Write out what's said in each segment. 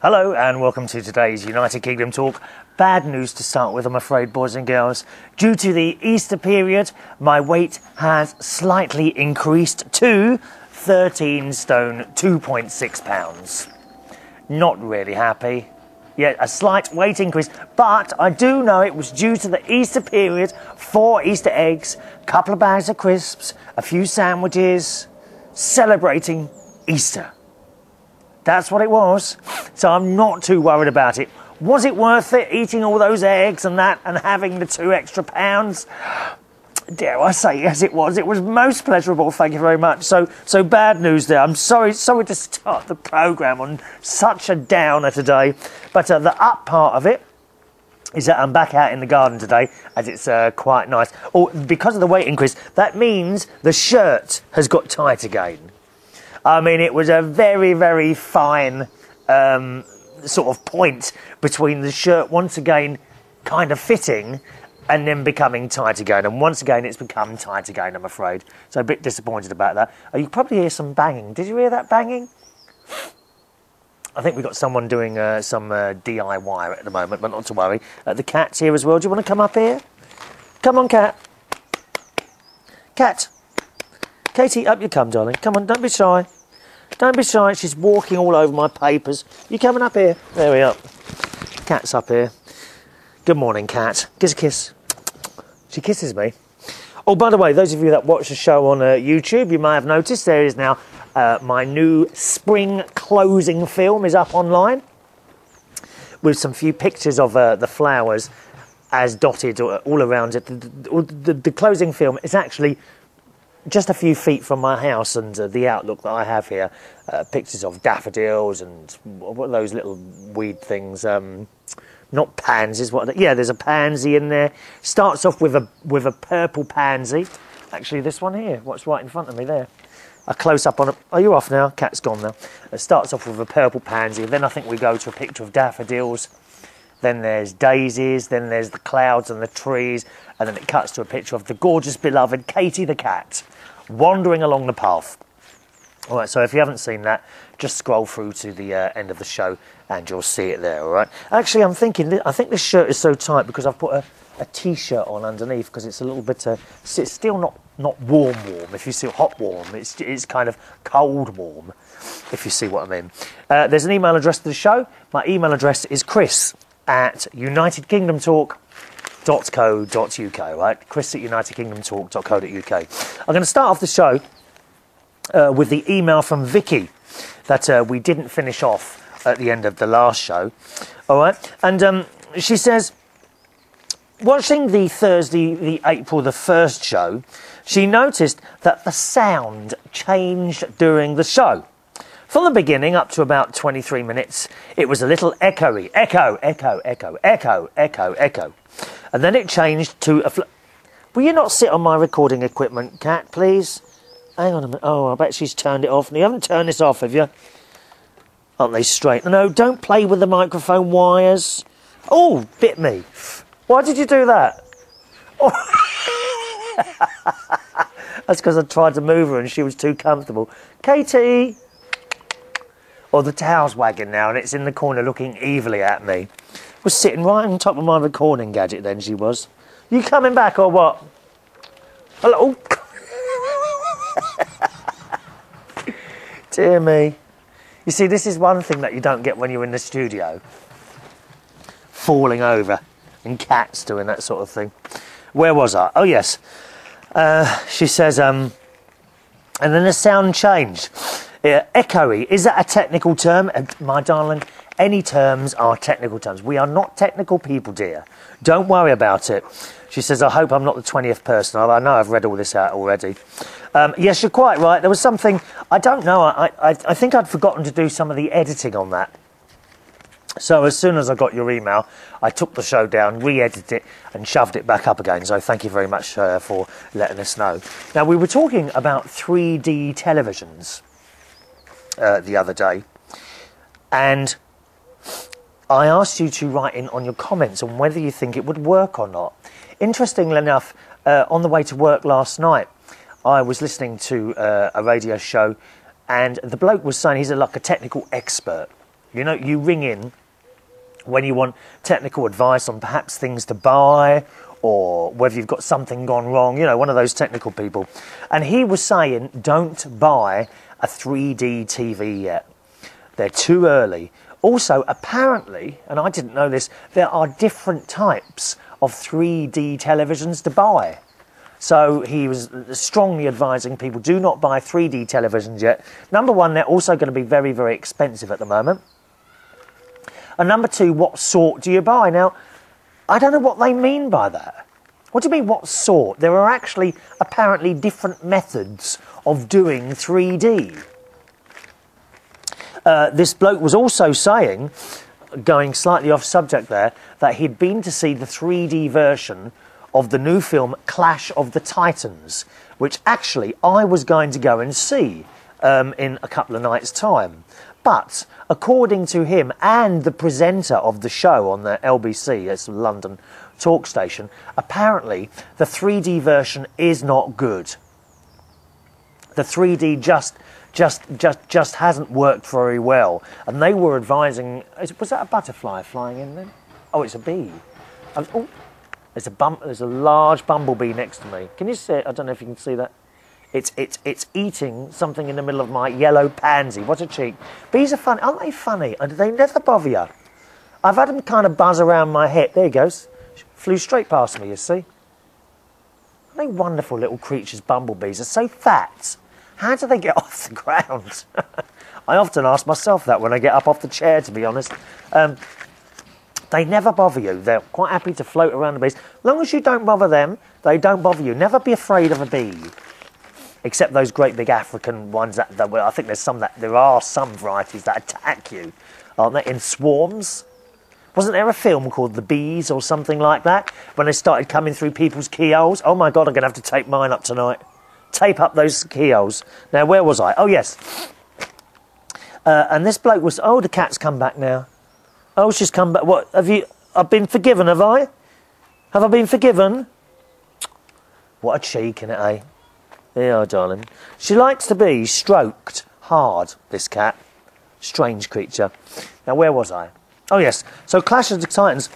Hello and welcome to today's United Kingdom talk. Bad news to start with, I'm afraid, boys and girls. Due to the Easter period, my weight has slightly increased to 13 stone 2.6 pounds. Not really happy. Yeah, a slight weight increase, but I do know it was due to the Easter period. 4 Easter eggs, a couple of bags of crisps, a few sandwiches, celebrating Easter. That's what it was. So I'm not too worried about it. Was it worth it, eating all those eggs and that and having the 2 extra pounds? Dare I say yes, it was. It was most pleasurable, thank you very much. So bad news there. I'm sorry to start the programme on such a downer today. But the up part of it is that I'm back out in the garden today, as it's quite nice. Oh, because of the weight increase, that means the shirt has got tight again. I mean, it was a very, very fine sort of point between the shirt once again kind of fitting and then becoming tight again. And once again, it's become tight again, I'm afraid. So a bit disappointed about that. Oh, you probably hear some banging. Did you hear that banging? I think we've got someone doing some DIY at the moment, but not to worry. The cat's here as well. Do you want to come up here? Come on, cat. Cat. Katie, up you come, darling. Come on, don't be shy. Don't be shy. She's walking all over my papers. You coming up here? There we are. Cat's up here. Good morning, cat. Give us a kiss. She kisses me. Oh, by the way, those of you that watch the show on YouTube, you may have noticed there is now my new spring closing film is up online with some few pictures of the flowers as dotted all around it. The closing film is actually just a few feet from my house and the outlook that I have here. Pictures of daffodils and what are those little weed things? Not pansies. Yeah, there's a pansy in there. Starts off with a purple pansy. Actually, this one here, what's right in front of me there. A close-up on it. Oh, you're off now. Cat's gone now. It starts off with a purple pansy. Then I think we go to a picture of daffodils. Then there's daisies. Then there's the clouds and the trees. And then it cuts to a picture of the gorgeous, beloved Katie the cat wandering along the path. All right, so if you haven't seen that, just scroll through to the end of the show and you'll see it there, all right? Actually, I think this shirt is so tight because I've put a T-shirt on underneath because it's a little bit, it's still not warm, if you see hot warm. It's kind of cold warm, if you see what I mean. There's an email address to the show. My email address is chris@unitedkingdomtalk.co.uk, right? chris@unitedkingdomtalk.co.uk. I'm going to start off the show with the email from Vicky that we didn't finish off at the end of the last show, all right? And she says, watching the Thursday, the April the 1st show, she noticed that the sound changed during the show. From the beginning up to about 23 minutes, it was a little echoey. Echo, echo, echo, echo, echo, echo. And then it changed to a... Will you not sit on my recording equipment, Cat, please? Hang on a minute. Oh, I bet she's turned it off. You haven't turned this off, have you? Aren't they straight? No, don't play with the microphone wires. Oh, bit me. Why did you do that? Oh. That's because I tried to move her and she was too comfortable. Katie! Oh, the towel's wagging now and it's in the corner looking evilly at me. Was sitting right on top of my recording gadget then, she was. You coming back or what? Hello? Dear me. You see, this is one thing that you don't get when you're in the studio. Falling over and cats doing that sort of thing. Where was I? Oh, yes. She says, and then the sound changed. Echoey, is that a technical term? My darling, any terms are technical terms. We are not technical people, dear. Don't worry about it. She says, I hope I'm not the 20th person. I know I've read all this out already. Yes, you're quite right. There was something, I don't know, I think I'd forgotten to do some of the editing on that. So as soon as I got your email, I took the show down, re-edited it and shoved it back up again. So thank you very much for letting us know. Now, we were talking about 3D televisions the other day. And I asked you to write in on your comments on whether you think it would work or not. Interestingly enough, on the way to work last night, I was listening to a radio show and the bloke was saying he's like a technical expert. You know, you ring in when you want technical advice on perhaps things to buy or whether you've got something gone wrong, you know, one of those technical people. And he was saying, don't buy a 3D TV yet. They're too early. Also, apparently, and I didn't know this, there are different types of 3D televisions to buy. So he was strongly advising people, do not buy 3D televisions yet. Number one, they're also going to be very, very expensive at the moment. And number two, what sort do you buy? Now, I don't know what they mean by that. What do you mean, what sort? There are actually apparently different methods of doing 3D. This bloke was also saying, going slightly off subject there, that he'd been to see the 3D version of the new film Clash of the Titans, which actually I was going to go and see in a couple of nights' time. But according to him and the presenter of the show on the LBC, it's a London talk station, apparently the 3D version is not good. The 3D just hasn't worked very well. And they were advising... Was that a butterfly flying in then? Oh, it's a bee. Oh, there's a large bumblebee next to me. Can you see it? I don't know if you can see that. It's eating something in the middle of my yellow pansy. What a cheek. Bees are funny. Aren't they funny? And they never bother you. I've had them kind of buzz around my head. There he goes. Flew straight past me, you see. Aren't they wonderful little creatures, bumblebees? They're so fat. How do they get off the ground? I often ask myself that when I get up off the chair, to be honest. They never bother you. They're quite happy to float around the bees. As long as you don't bother them, they don't bother you. Never be afraid of a bee. Except those great big African ones that I think there are some varieties that attack you, aren't they, in swarms? Wasn't there a film called The Bees or something like that when they started coming through people's keyholes? Oh my God, I'm going to have to tape mine up tonight. Tape up those keyholes. Now, where was I? Oh, yes. And this bloke was... Oh, the cat's come back now. Oh, she's come back. What, I've been forgiven, have I? Have I been forgiven? What a cheek, innit, eh? There you are, darling. She likes to be stroked hard, this cat. Strange creature. Now, where was I? Oh, yes. So, Clash of the Titans.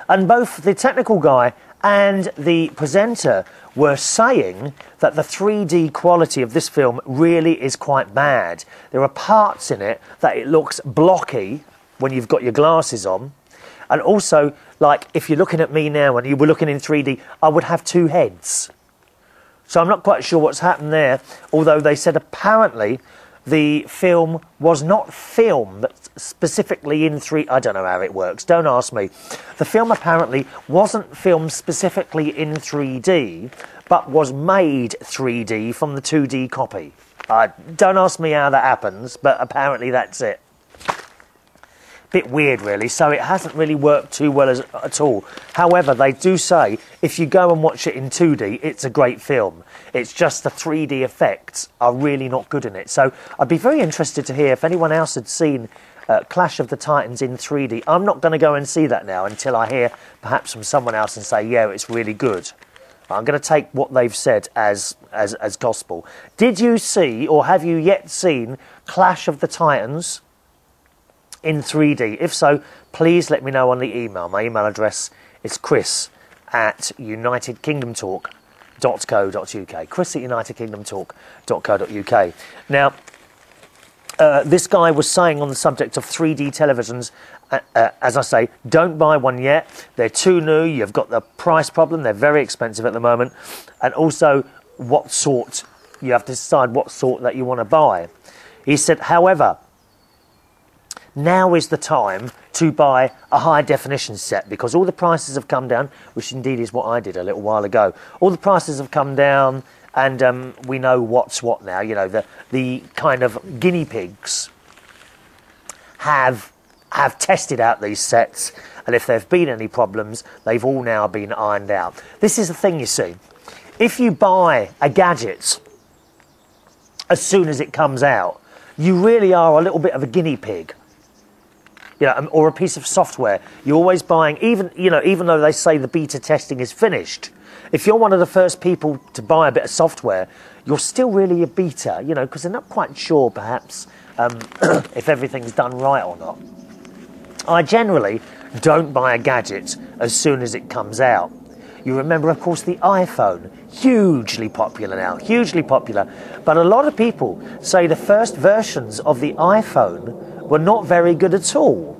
And both the technical guy and the presenter were saying that the 3D quality of this film really is quite bad. There are parts in it that it looks blocky when you've got your glasses on. And also, like, if you're looking at me now and you were looking in 3D, I would have two heads. So I'm not quite sure what's happened there, although they said apparently the film was not filmed specifically in 3D. I don't know how it works, don't ask me. The film apparently wasn't filmed specifically in 3D, but was made 3D from the 2D copy. Don't ask me how that happens, but apparently that's it. Bit weird, really. So it hasn't really worked too well at all. However, they do say if you go and watch it in 2D, it's a great film. It's just the 3D effects are really not good in it. So I'd be very interested to hear if anyone else had seen Clash of the Titans in 3D. I'm not going to go and see that now until I hear perhaps from someone else and say, yeah, it's really good. I'm going to take what they've said as gospel. Did you see, or have you yet seen, Clash of the Titans in 3D? If so, please let me know on the email. My email address is chris@unitedkingdomtalk.co.uk. chris@unitedkingdomtalk.co.uk. Now, this guy was saying on the subject of 3D televisions, as I say, don't buy one yet. They're too new. You've got the price problem. They're very expensive at the moment. And also, what sort, you have to decide what sort that you want to buy. He said, however, now is the time to buy a high-definition set because all the prices have come down, which indeed is what I did a little while ago. All the prices have come down and we know what's what now. You know, the kind of guinea pigs have tested out these sets, and if there have been any problems, they've all now been ironed out. This is the thing, you see. If you buy a gadget as soon as it comes out, you really are a little bit of a guinea pig. You know, or a piece of software. You're always buying, even though they say the beta testing is finished, if you're one of the first people to buy a bit of software, you're still really a beta, you know, because they're not quite sure, perhaps, if everything's done right or not. I generally don't buy a gadget as soon as it comes out. You remember, of course, the iPhone, hugely popular now, hugely popular. But a lot of people say the first versions of the iPhone were not very good at all.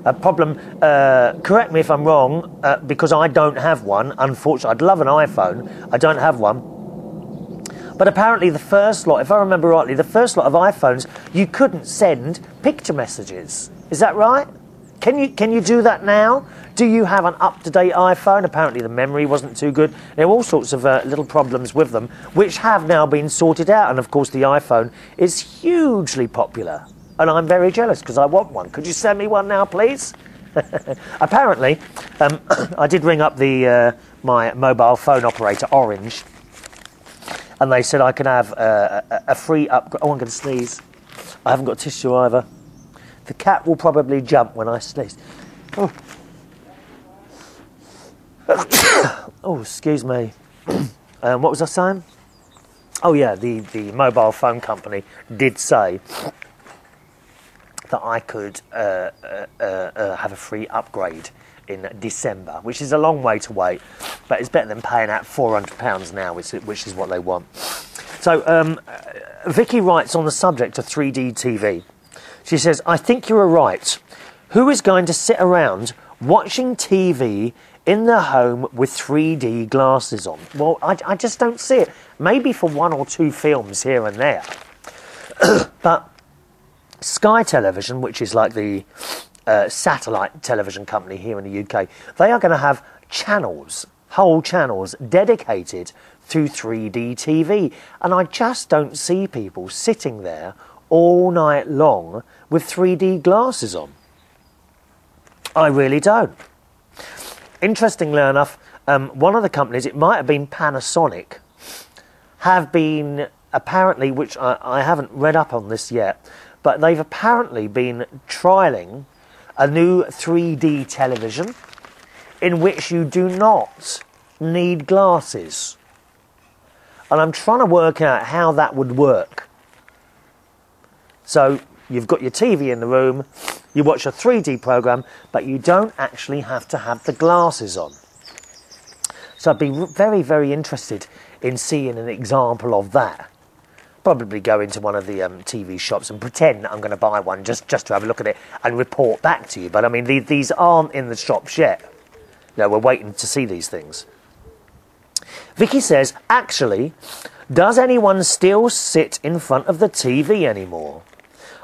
A problem, correct me if I'm wrong, because I don't have one, unfortunately. I'd love an iPhone, I don't have one. But apparently the first lot, if I remember rightly, the first lot of iPhones, you couldn't send picture messages. Is that right? Can you do that now? Do you have an up-to-date iPhone? Apparently the memory wasn't too good. There were all sorts of little problems with them, which have now been sorted out. And of course the iPhone is hugely popular. And I'm very jealous because I want one. Could you send me one now, please? Apparently, I did ring up my mobile phone operator, Orange, and they said I can have a free upgrade. Oh, I'm going to sneeze. I haven't got tissue either. The cat will probably jump when I sneeze. Oh, oh, excuse me. What was I saying? Oh yeah, the mobile phone company did say that I could have a free upgrade in December, which is a long way to wait, but it's better than paying out £400 now, which is what they want. So Vicky writes on the subject of 3D TV. She says, I think you are right. Who is going to sit around watching TV in their home with 3D glasses on? Well, I just don't see it. Maybe for one or two films here and there. But Sky Television, which is like the satellite television company here in the UK, they are going to have channels, whole channels, dedicated to 3D TV. And I just don't see people sitting there all night long with 3D glasses on. I really don't. Interestingly enough, one of the companies, it might have been Panasonic, have been apparently, which I haven't read up on this yet, but they've apparently been trialling a new 3D television in which you do not need glasses. And I'm trying to work out how that would work. So you've got your TV in the room, you watch a 3D program, but you don't actually have to have the glasses on. So I'd be very, very interested in seeing an example of that. Probably go into one of the TV shops and pretend I'm going to buy one just to have a look at it and report back to you. But I mean, these aren't in the shops yet. No, we're waiting to see these things. Vicky says, actually, does anyone still sit in front of the TV anymore?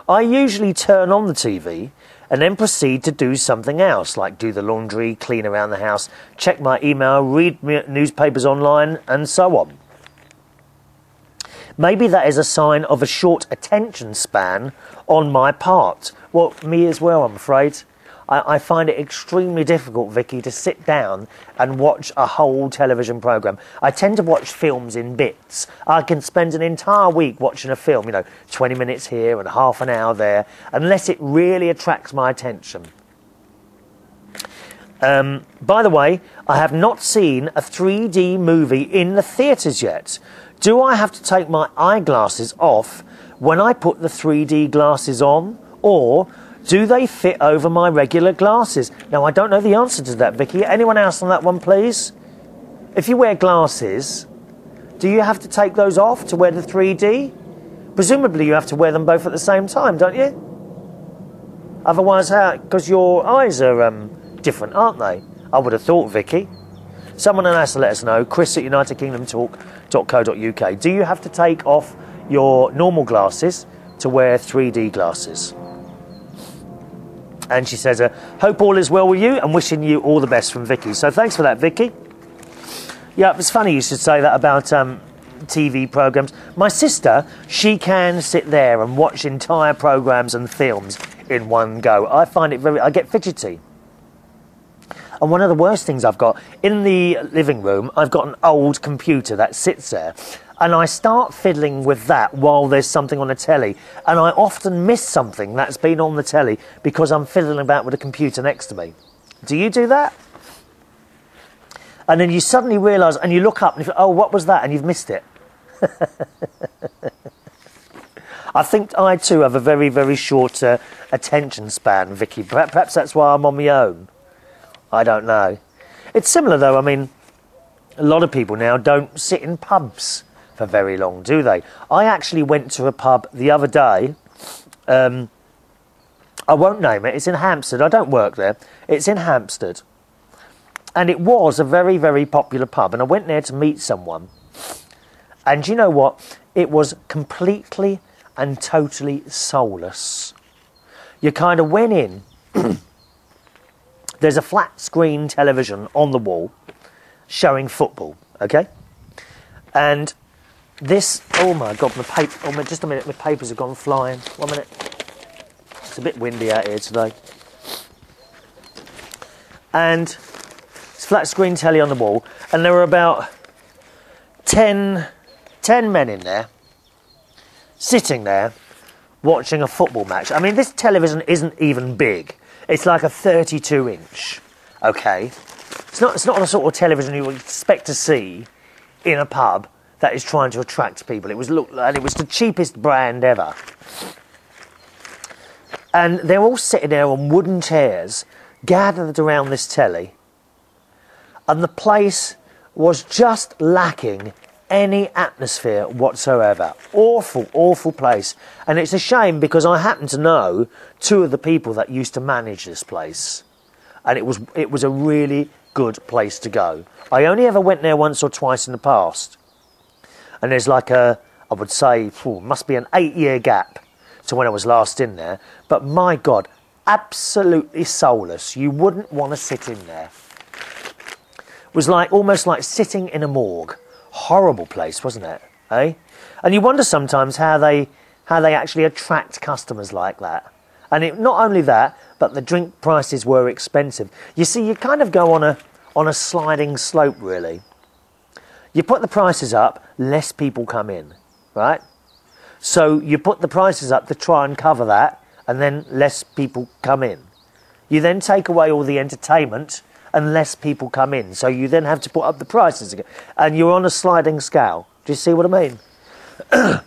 I usually turn on the TV and then proceed to do something else, like do the laundry, clean around the house, check my email, read newspapers online, and so on. Maybe that is a sign of a short attention span on my part. Well, me as well, I'm afraid. I find it extremely difficult, Vicky, to sit down and watch a whole television programme. I tend to watch films in bits. I can spend an entire week watching a film, 20 minutes here and half an hour there, unless it really attracts my attention. By the way, I have not seen a 3D movie in the theatres yet. Do I have to take my eyeglasses off when I put the 3D glasses on, or do they fit over my regular glasses? Now, I don't know the answer to that, Vicky. Anyone else on that one, please? If you wear glasses, do you have to take those off to wear the 3D? Presumably you have to wear them both at the same time, don't you? Otherwise, how? Because your eyes are different, aren't they? I would have thought, Vicky. Someone has to let us know. Chris at UnitedKingdomTalk.co.uk. Do you have to take off your normal glasses to wear 3D glasses? And she says, hope all is well with you and wishing you all the best from Vicky. So thanks for that, Vicky. Yeah, it's funny you should say that about TV programmes. My sister, she can sit there and watch entire programmes and films in one go. I find it I get fidgety. And one of the worst things I've got, in the living room, I've got an old computer that sits there. And I start fiddling with that while there's something on the telly. And I often miss something that's been on the telly because I'm fiddling about with the computer next to me. Do you do that? And then you suddenly realise, and you look up and you think, oh, what was that? And you've missed it. I think I too have a very, very short attention span, Vicky. Perhaps that's why I'm on my own. I don't know. It's similar though. I mean, a lot of people now don't sit in pubs for very long, do they? I actually went to a pub the other day. I won't name it. It's in Hampstead. I don't work there. It's in Hampstead. And it was a very, very popular pub. And I went there to meet someone. And you know what? It was completely and totally soulless. You kind of went in. There's a flat screen television on the wall showing football, okay? And this, oh my God, my paper, oh, just a minute, my papers have gone flying. 1 minute. It's a bit windy out here today. And it's flat screen telly on the wall, and there were about 10 men in there, sitting there, watching a football match. I mean, this television isn't even big. It's like a 32-inch, okay? It's not the sort of television you would expect to see in a pub that is trying to attract people. And it was the cheapest brand ever. And they're all sitting there on wooden chairs, gathered around this telly. And the place was just lacking any atmosphere whatsoever. Awful, awful place. And it's a shame because I happen to know two of the people that used to manage this place. And it was a really good place to go. I only ever went there once or twice in the past. And there's like I would say, must be an 8-year gap to when I was last in there. But my God, absolutely soulless. You wouldn't want to sit in there. It was almost like sitting in a morgue. Horrible place, wasn't it? Eh? And you wonder sometimes how they actually attract customers like that. And not only that, but the drink prices were expensive. You see, you kind of go on a sliding slope, really. You put the prices up, less people come in, right? So you put the prices up to try and cover that, and then less people come in. You then take away all the entertainment, and less people come in. So you then have to put up the prices again. And you're on a sliding scale. Do you see what I mean?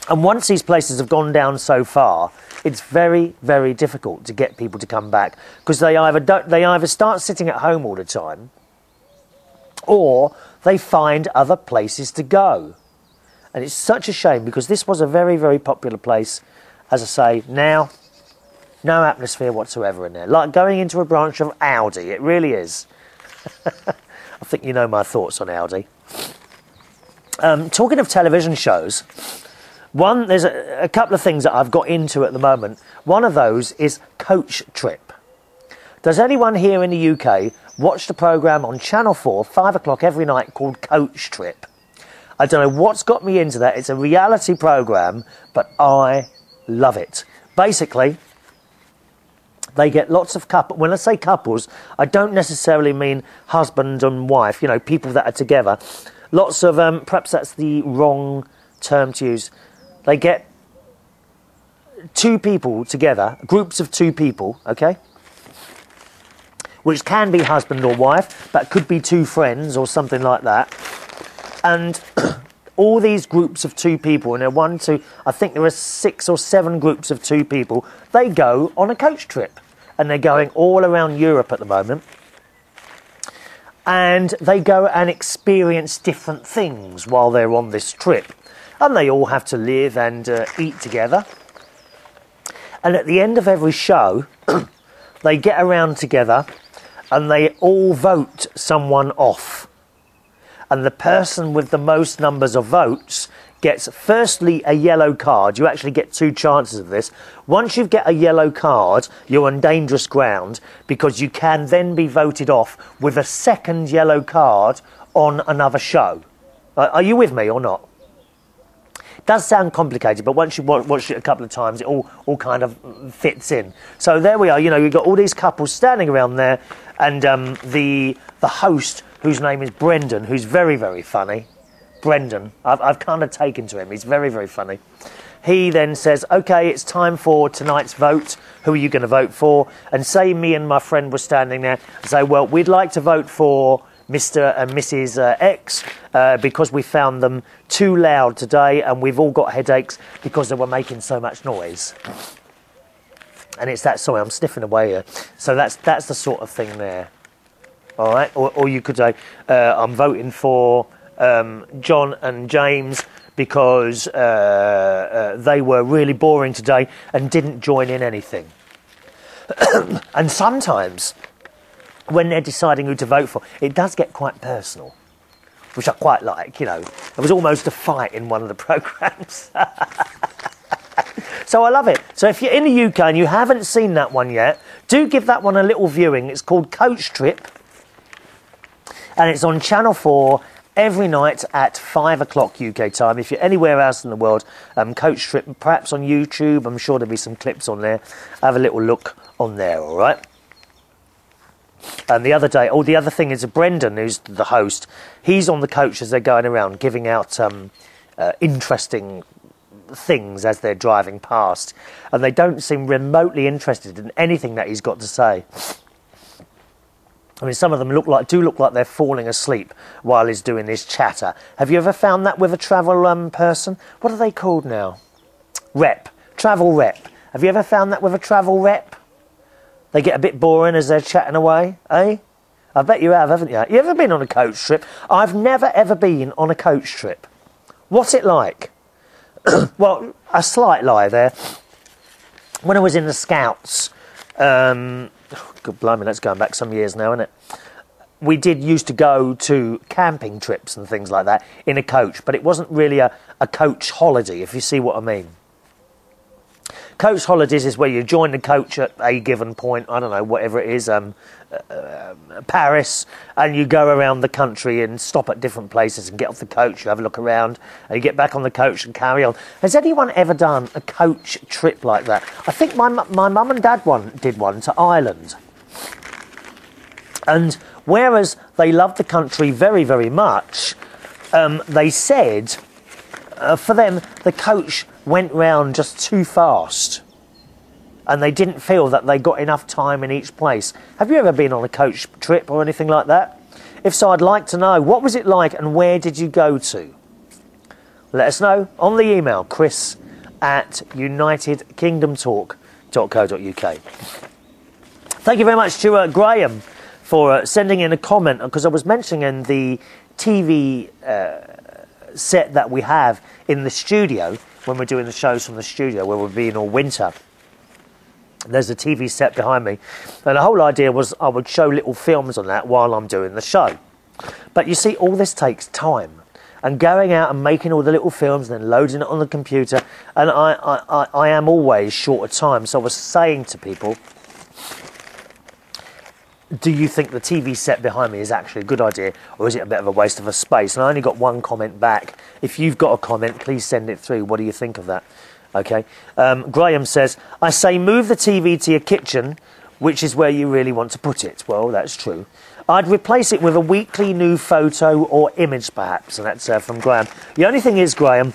And once these places have gone down so far, it's very, very difficult to get people to come back. Because they either start sitting at home all the time, or they find other places to go. And it's such a shame because this was a very, very popular place. As I say, now, no atmosphere whatsoever in there. Like going into a branch of Audi. It really is. I think you know my thoughts on Audi. Talking of television shows, there's a couple of things that I've got into at the moment. One of those is Coach Trip. Does anyone here in the UK watch the programme on Channel 4, 5 o'clock every night called Coach Trip? I don't know what's got me into that. It's a reality programme, but I love it. Basically, they get lots of couples. When I say couples, I don't necessarily mean husband and wife, you know, people that are together. Lots of, perhaps that's the wrong term to use. They get two people together, groups of two people, okay? Which can be husband or wife, but could be two friends or something like that. And all these groups of two people, and I think there are 6 or 7 groups of 2 people, they go on a coach trip. And they're going all around Europe at the moment. And they go and experience different things while they're on this trip. And they all have to live and eat together. And at the end of every show, they get around together and they all vote someone off. And the person with the most numbers of votes gets firstly a yellow card. You actually get 2 chances of this. Once you get a yellow card, you're on dangerous ground because you can then be voted off with a second yellow card on another show. Are you with me or not? It does sound complicated, but once you watch it a couple of times, it all kind of fits in. So there we are. You know, you've got all these couples standing around there, and the host, whose name is Brendan, who's very, very funny. Brendan, I've kind of taken to him. He's very, very funny. He then says, OK, it's time for tonight's vote. Who are you going to vote for? And say me and my friend were standing there and say, well, we'd like to vote for Mr. and Mrs. X because we found them too loud today, and we've all got headaches because they were making so much noise. And it's that, sorry, I'm sniffing away here. So that's the sort of thing there. All right, or you could say, I'm voting for John and James because they were really boring today and didn't join in anything. And sometimes, when they're deciding who to vote for, it does get quite personal, which I quite like, you know. There was almost a fight in one of the programmes. So I love it. So if you're in the UK and you haven't seen that one yet, do give that one a little viewing. It's called Coach Trip, and it's on Channel 4 every night at 5 o'clock UK time. If you're anywhere else in the world, Coach Trip, perhaps on YouTube, I'm sure there'll be some clips on there. Have a little look on there, all right? And the other day, the other thing is Brendan, who's the host, he's on the coach as they're going around giving out interesting things as they're driving past, and they don't seem remotely interested in anything that he's got to say. I mean, some of them do look like they're falling asleep while he's doing this chatter. Have you ever found that with a travel person? What are they called now? Travel rep. Have you ever found that with a travel rep? They get a bit boring as they're chatting away, eh? I bet you have, haven't you? You ever been on a coach trip? I've never ever been on a coach trip. What's it like? Well, a slight lie there. When I was in the Scouts, God blimey, that's going back some years now, isn't it? We used to go to camping trips and things like that in a coach, but it wasn't really a coach holiday, if you see what I mean. Coach holidays is where you join the coach at a given point, I don't know, whatever it is, Paris, and you go around the country and stop at different places and get off the coach, you have a look around, and you get back on the coach and carry on. Has anyone ever done a coach trip like that? I think my mum and dad did one to Ireland. And whereas they loved the country very, very much, they said, for them, the coach went round just too fast, and they didn't feel that they got enough time in each place. Have you ever been on a coach trip or anything like that? If so, I'd like to know, what was it like and where did you go to? Let us know on the email, chris@unitedkingdomtalk.co.uk. Thank you very much to Graham for sending in a comment, because I was mentioning in the TV set that we have in the studio, when we're doing the shows from the studio, where we'll be in all winter. There's a TV set behind me, and the whole idea was I would show little films on that while I'm doing the show. But you see, all this takes time, and going out and making all the little films and then loading it on the computer, and I am always short of time. So I was saying to people, do you think the TV set behind me is actually a good idea, or is it a bit of a waste of a space? And I only got one comment back. If you've got a comment, please send it through. What do you think of that? Okay. Graham says, I say move the TV to your kitchen, which is where you really want to put it. Well, that's true. I'd replace it with a weekly new photo or image, perhaps. And that's from Graham. The only thing is, Graham,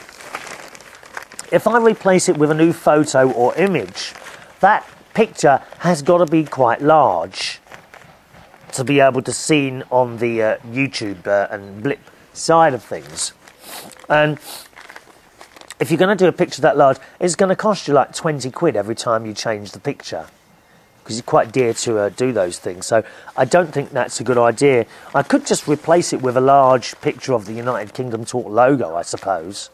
if I replace it with a new photo or image, that picture has got to be quite large to be able to see on the YouTube and blip side of things. And if you're going to do a picture that large, it's going to cost you like 20 quid every time you change the picture, because it's quite dear to do those things. So I don't think that's a good idea. I could just replace it with a large picture of the United Kingdom Talk logo, I suppose.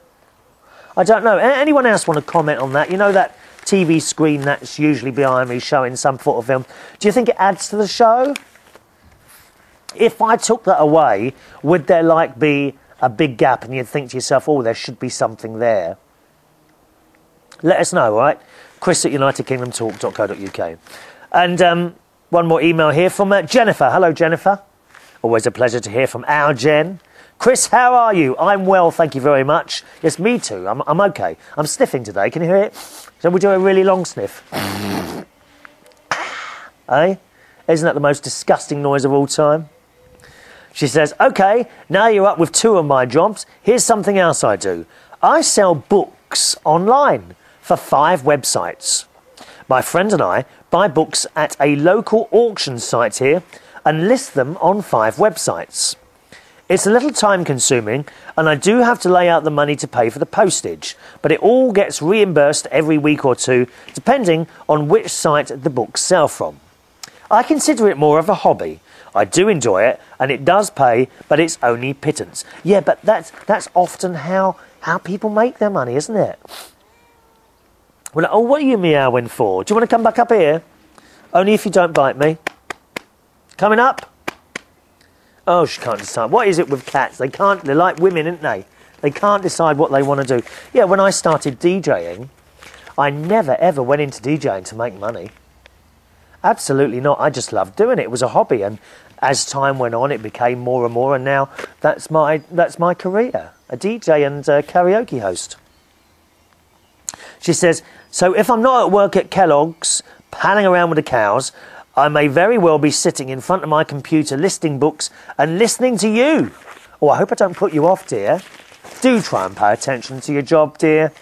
I don't know. Anyone else want to comment on that? You know that TV screen that's usually behind me showing some sort of film? Do you think it adds to the show? If I took that away, would there like be a big gap and you'd think to yourself, oh, there should be something there? Let us know, all right? chris@unitedkingdomtalk.co.uk. And one more email here from Jennifer. Hello, Jennifer. Always a pleasure to hear from our Jen. Chris, how are you? I'm well, thank you very much. Yes, me too. I'm okay. I'm sniffing today. Can you hear it? Shall we do a really long sniff? Eh? Isn't that the most disgusting noise of all time? She says, OK, now you're up with 2 of my jobs. Here's something else I do. I sell books online for 5 websites. My friend and I buy books at a local auction site here, and list them on 5 websites. It's a little time consuming and I do have to lay out the money to pay for the postage, but it all gets reimbursed every week or two depending on which site the books sell from. I consider it more of a hobby. I do enjoy it and it does pay, but it's only pittance. Yeah, but that's often how people make their money, isn't it? Well, oh, what are you meowing for? Do you want to come back up here? Only if you don't bite me. Coming up? Oh, she can't decide. What is it with cats? They're like women, aren't they? They can't decide what they want to do. Yeah, when I started DJing, I never ever went into DJing to make money. Absolutely not. I just loved doing it. It was a hobby, and as time went on, it became more and more, and now that's my career, a DJ and a karaoke host. She says, so if I'm not at work at Kellogg's, panning around with the cows, I may very well be sitting in front of my computer listing books and listening to you. Oh, I hope I don't put you off, dear. Do try and pay attention to your job, dear.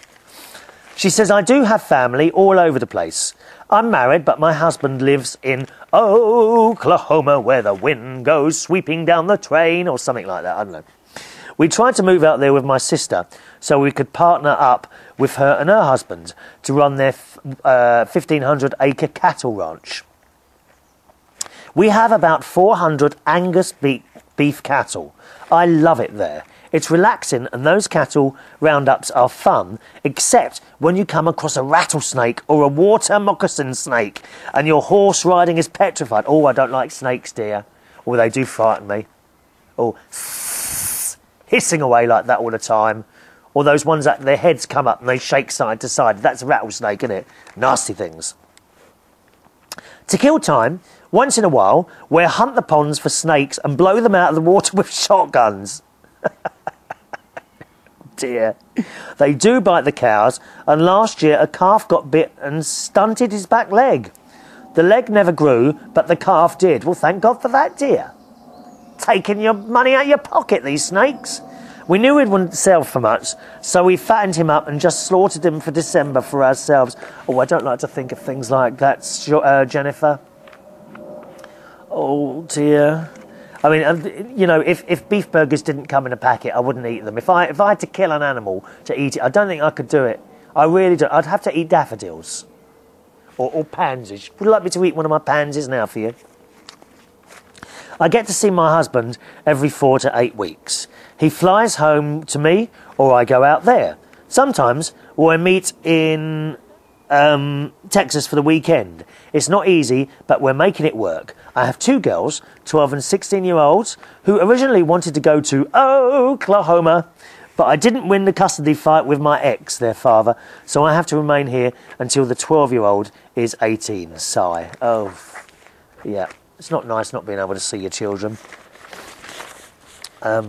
She says, I do have family all over the place. I'm married, but my husband lives in Oklahoma, where the wind goes sweeping down the train, or something like that. I don't know. We tried to move out there with my sister so we could partner up with her and her husband to run their 1,500-acre cattle ranch. We have about 400 Angus beef cattle. I love it there. It's relaxing and those cattle roundups are fun, except when you come across a rattlesnake or a water moccasin snake and your horse riding is petrified. Oh, I don't like snakes, dear. Or they do frighten me. Or hissing away like that all the time. Or those ones that their heads come up and they shake side to side. That's a rattlesnake, isn't it? Nasty things. To kill time, once in a while, we'll hunt the ponds for snakes and blow them out of the water with shotguns. Dear. They do bite the cows, and last year a calf got bit and stunted his back leg. The leg never grew, but the calf did. Well, thank God for that, dear. Taking your money out of your pocket, these snakes. We knew it wouldn't sell for much, so we fattened him up and just slaughtered him for December for ourselves. Oh, I don't like to think of things like that, Jennifer. Oh, dear. I mean, you know, if beef burgers didn't come in a packet, I wouldn't eat them. If I had to kill an animal to eat it, I don't think I could do it. I really don't. I'd have to eat daffodils. Or pansies. Would you like me to eat one of my pansies now for you? I get to see my husband every 4 to 8 weeks. He flies home to me, or I go out there. Sometimes we'll meet in Texas for the weekend. It's not easy, but we're making it work. I have 2 girls, 12 and 16-year-olds, who originally wanted to go to Oklahoma, but I didn't win the custody fight with my ex, their father, so I have to remain here until the 12-year-old is 18. Sigh. Oh, yeah. It's not nice not being able to see your children. I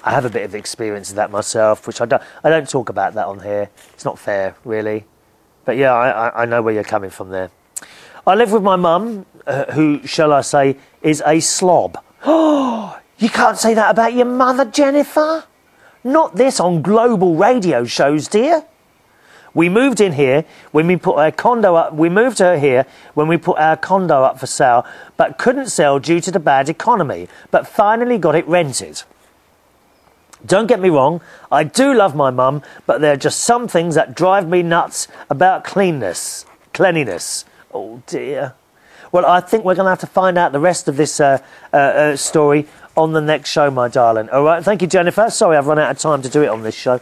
have a bit of experience of that myself, which I don't talk about that on here. It's not fair, really. But yeah, I know where you're coming from there. I live with my mum, who, shall I say, is a slob. Oh, you can't say that about your mother, Jennifer. Not this on global radio shows, dear. We moved in here when we put our condo up. We moved her here when we put our condo up for sale, but couldn't sell due to the bad economy, but finally got it rented. Don't get me wrong, I do love my mum, but there are just some things that drive me nuts about cleanliness. Oh dear. Well, I think we're going to have to find out the rest of this story on the next show, my darling. All right, thank you, Jennifer. Sorry, I've run out of time to do it on this show.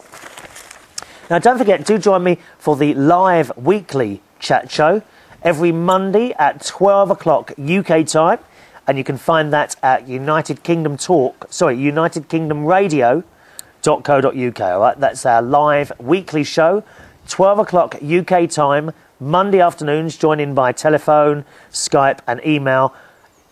Now, don't forget, do join me for the live weekly chat show every Monday at 12 o'clock UK time. And you can find that at UnitedKingdomRadio.co.uk. All right, that's our live weekly show, 12 o'clock UK time, Monday afternoons. Join in by telephone, Skype, and email.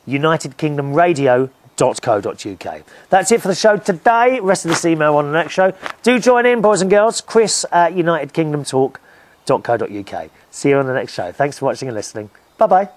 UnitedKingdomRadio.co.uk. That's it for the show today. Rest of this email on the next show. Do join in, boys and girls. Chris at UnitedKingdomTalk.co.uk. See you on the next show. Thanks for watching and listening. Bye bye.